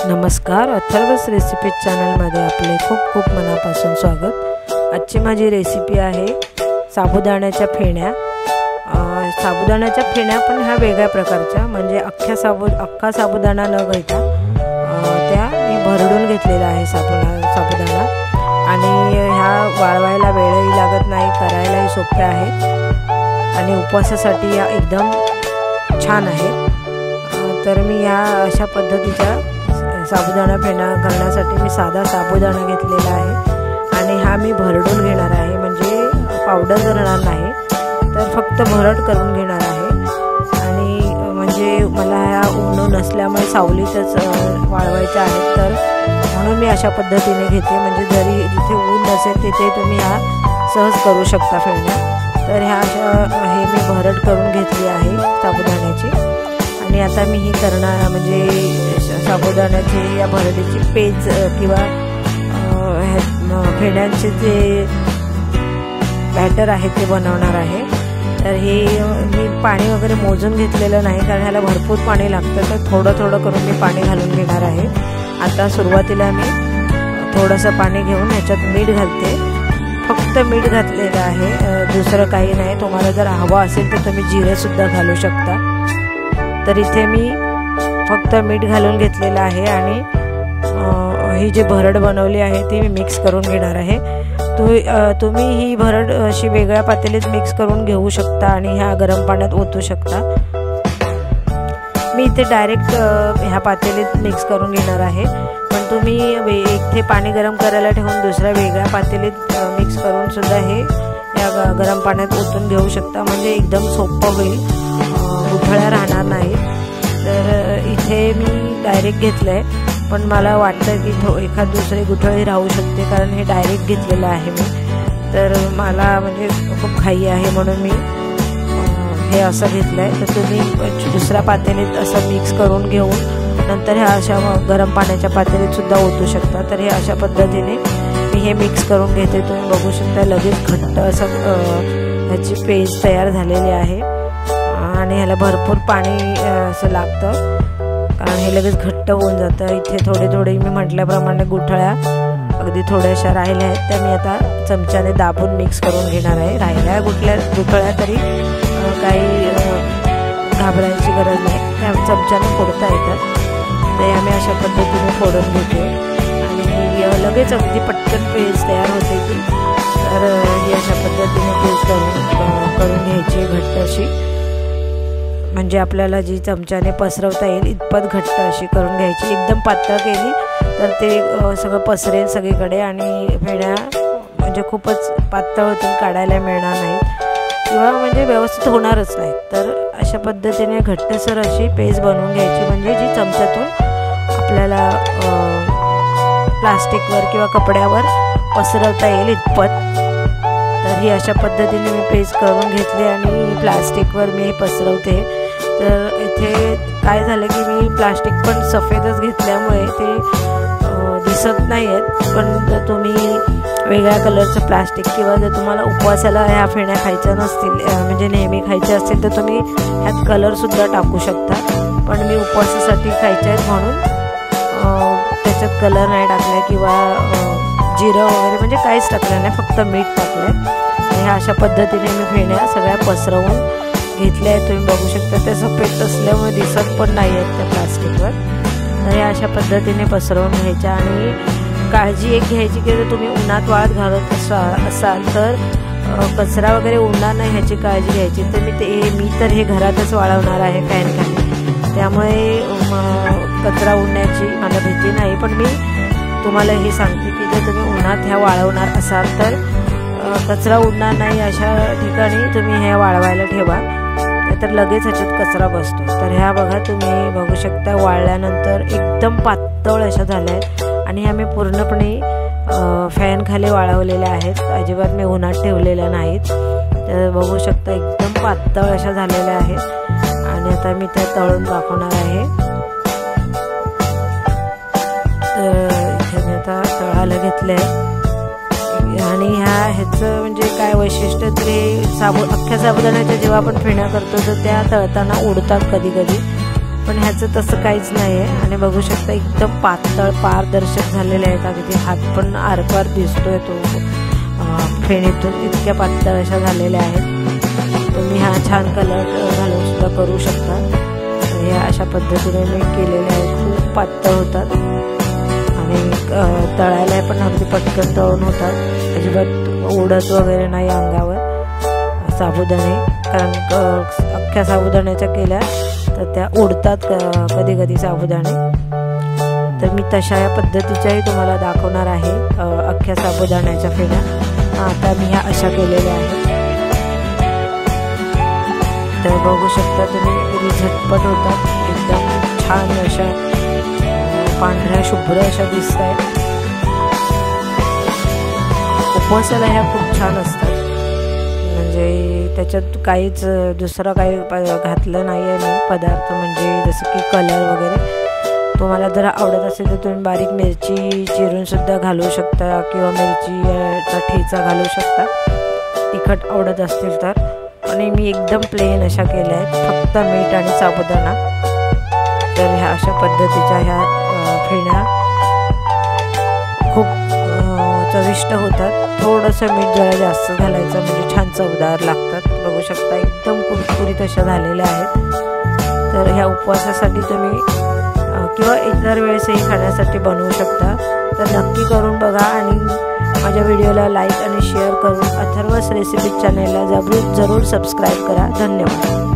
नमस्कार, अथर्वस रेसिपी चॅनलमध्ये आपले खूप खूप मनापासून स्वागत। आजची माझी रेसिपी आहे साबुदाण्याच्या फेण्या। साबुदाण्याच्या फेण्या पण ह्या वेगळ्या प्रकारच्या, म्हणजे अख्खा साबुदाणा न घेता त्या मी भरडून घेतलेला आहे साबुदाणा आणि ह्या वाळवायला वेळही लागत नाही, करायलाही सोपे आहेत आणि उपवासासाठी या एकदम छान आहेत। तर मी या अशा पद्धतीच्या साबुदाणा फेण्या करण्यासाठी मी साधा साबुदाणा घेतलेला आहे आणि हा मी भरडून घेणार आहे, म्हणजे पावडर करणार नाही तर फक्त भरड करून घेणार आहे। आणि म्हणजे मला ह्या ऊन नसल्यामुळे सावलीतच वाळवायच्या आहेत, तर म्हणून मी अशा पद्धतीने घेते, म्हणजे जरी जिथे ऊन नसेल तिथे तुम्ही हा सहज करू शकता फेण्या। तर ह्या हे मी भरड करून घेतली आहे साबुदाण्याची आणि आता मी ही करणार म्हणजे साबुदाण्याची या भरडीची पेज किंवा फेण्यांचे जे बॅटर आहे ते बनवणार आहे। तर हे मी पाणी वगैरे मोजून घेतलेलं नाही, कारण ह्याला भरपूर पाणी लागतं, तर थोडं थोडं करून मी पाणी घालून घेणार आहे। आता सुरुवातीला मी थोडंसं पाणी घेऊन ह्याच्यात मीठ घालते, फक्त मीठ घातलेलं आहे, दुसरं काही नाही। तुम्हाला जर हवं असेल तर तुम्ही जिरेसुद्धा घालू शकता। तर इथे मी फक्त मीठ घालून घेतलेलं आहे आणि ही जी भरड बनवली आहे ती मी मिक्स करून घेणार आहे। तुम्ही ही भरड अशी वेगळ्या पातेलीत मिक्स करून घेऊ शकता आणि ह्या गरम पाण्यात ओतू शकता। मी इथे डायरेक्ट ह्या पातेलीत मिक्स करून घेणार आहे, पण तुम्ही इथे पाणी गरम करायला ठेवून दुसऱ्या वेगळ्या पातेलीत मिक्स करून सुद्धा हे या गरम पाण्यात ओतून घेऊ शकता, म्हणजे एकदम सोपं होईल, गुठळ्या राहणार नाही। तर इथे मी डायरेक्ट घेतलं आहे, पण मला वाटतं की एखाद दुसरी गुठळी राहू शकते, कारण हे डायरेक्ट घेतलेलं आहे मी। तर मला म्हणजे खूप घाई आहे म्हणून मी हे असं घेतलं आहे। तर तुम्ही दुसऱ्या पातेलीत असं मिक्स करून घेऊन नंतर ह्या अशा गरम पाण्याच्या पातेलीत सुद्धा ओतू शकता। तर हे अशा पद्धतीने मी हे मिक्स करून घेते, तुम्ही बघू शकता लगेच घट्ट असं ह्याची पेस्ट तयार झालेली आहे आणि ह्याला भरपूर पाणी असं लागतं, कारण हे लगेच घट्ट होऊन जातं। इथे थोडे मी म्हटल्याप्रमाणे गुठळ्या अगदी थोड्याशा राहिल्या आहेत, त्या मी आता चमच्याने दाबून मिक्स करून घेणार आहे। राहिल्या गुठळ्या तरी काही घाबरायची गरज नाही, त्या चमच्याने फोडता येतात। ते आम्ही अशा पद्धतीने फोडून घेतो आणि लगेच अगदी पटकन पेस्ट तयार होते ती। तर ही अशा पद्धतीने पेस्ट करून घ्यायची घट्ट अशी, म्हणजे आपल्याला जी चमच्याने पसरवता येईल इतपत घट्ट अशी करून घ्यायची। एकदम पातळ केली तर ते सगळं पसरेल सगळीकडे आणि फेण्या म्हणजे खूपच पातळ होतील, काढायला मिळणार नाहीत किंवा म्हणजे व्यवस्थित होणारच नाही। तर अशा पद्धतीने घट्टसर अशी पेस्ट बनवून घ्यायची, म्हणजे जी चमच्यातून आपल्याला प्लास्टिकवर किंवा कपड्यावर पसरवता येईल इतपत। तर ही अशा पद्धतीने मी पेस्ट करून घेतली आणि प्लास्टिकवर मी पसरवते। तर इथे काय झालं की मी प्लास्टिक पण सफेदच घेतल्यामुळे ते दिसत नाही आहेत, पण जर तुम्ही वेगळ्या कलरचं प्लास्टिक किंवा जर तुम्हाला उपवासाला ह्या फेण्या खायच्या नसतील, म्हणजे नेहमी खायच्या असतील, तर तुम्ही ह्यात कलरसुद्धा टाकू शकता। पण मी उपवासासाठी खायच्या आहेत म्हणून त्याच्यात कलर नाही टाकला किंवा जिरं वगैरे म्हणजे काहीच टाकलं नाही, फक्त मीठ टाकलं आहे। ह्या अशा पद्धतीने मी फेण्या सगळ्या पसरवून घेतल्या आहेत, तुम्ही बघू शकता। त्या सफेद असल्यामुळे दिसत पण नाही आहेत त्या प्लास्टिकवर। तर ह्या अशा पद्धतीने पसरवून घ्यायच्या आणि काळजी एक घ्यायची की जर तुम्ही उन्हात वाळत घालत असाल तर कचरा वगैरे उडणार नाही ह्याची काळजी घ्यायची। तर मी तर हे घरातच वाळवणार आहे फॅन खाली, त्यामुळे कचरा उडण्याची मला भीती नाही। पण मी तुम्हाला हे सांगते की जर तुम्ही उन्हात ह्या वाळवणार असाल तर कचरा उडणार नाही अशा ठिकाणी तुम्ही ह्या वाळवायला ठेवा, तर लगेच ह्याच्यात कचरा बसतो। तर ह्या बघा, तुम्ही बघू शकता वाळल्यानंतर एकदम पातळ अशा झाल्या आहेत आणि ह्या मी पूर्णपणे फॅन खाली वाळवलेल्या आहेत, अजिबात मी उन्हात ठेवलेल्या नाहीत। तर बघू शकता एकदम पातळ अशा झालेल्या आहेत आणि आता मी त्या तळून दाखवणार आहे। तर इथे मी आता तळायला घेतलं आहे आणि ह्याचं म्हणजे काय वैशिष्ट्य तरी अख्ख्या साबुदाण्याच्या जेव्हा आपण फेण्या करतो तर त्या तळताना उडतात कधी कधी, पण ह्याचं तसं काहीच नाही आहे. आणि बघू शकता एकदम पातळ पारदर्शक झालेले आहेत. अगदी हात पण आरपार दिसतोय तो फेणीतून, इतक्या पातळ अशा झालेल्या आहेत. तुम्ही हा छान कलर घालून सुद्धा करू शकता. हे अशा पद्धतीने मी केलेले आहेत. खूप पातळ होतात आणि तळायला पण अगदी पटकन तळून होतात. अजिबात उडत वगैरे नाही अंगावर साबुदाणे, कारण अख्ख्या साबुदाण्याच्या केल्या तर त्या उडतात कधी कधी साबुदाणे. तर मी तशा या पद्धतीच्याही तुम्हाला दाखवणार आहे अख्ख्या साबुदाण्याच्या फेण्या. आता मी ह्या अशा केलेल्या आहेत. तर बघू शकता तुम्ही, किती झटपट होतात. एकदम छान अशा पांढऱ्या शुभ्र अशा दिसत आहेत. उपवासाला ह्या खूप छान असतात. म्हणजे त्याच्यात काहीच दुसरं काही घातलं नाही आहे मी पदार्थ, म्हणजे जसं की कलर वगैरे. तुम्हाला जर आवडत असेल तर तुम्ही बारीक मिरची चिरून सुद्धा घालू शकता किंवा मिरचीचा ठेचा घालू शकता, तिखट आवडत असतील तर. आणि मी एकदम प्लेन अशा केल्या आहेत, फक्त मीठ आणि साबुदाणा. तर ह्या अशा पद्धतीच्या ह्या फेण्या खूप चविष्ट होतात. थोडंसं मीठ जरा जास्त घालायचं म्हणजे छान चवदार लागतात. बघू शकता एकदम कुरकुरीत अशा झालेल्या आहेत. तर ह्या उपवासासाठी तुम्ही किंवा इतर वेळेसही खाण्यासाठी बनवू शकता. तर नक्की करून बघा आणि माझ्या व्हिडिओला लाईक आणि शेअर करून अथर्वस रेसिपी चॅनेलला जरूर सबस्क्राईब करा. धन्यवाद.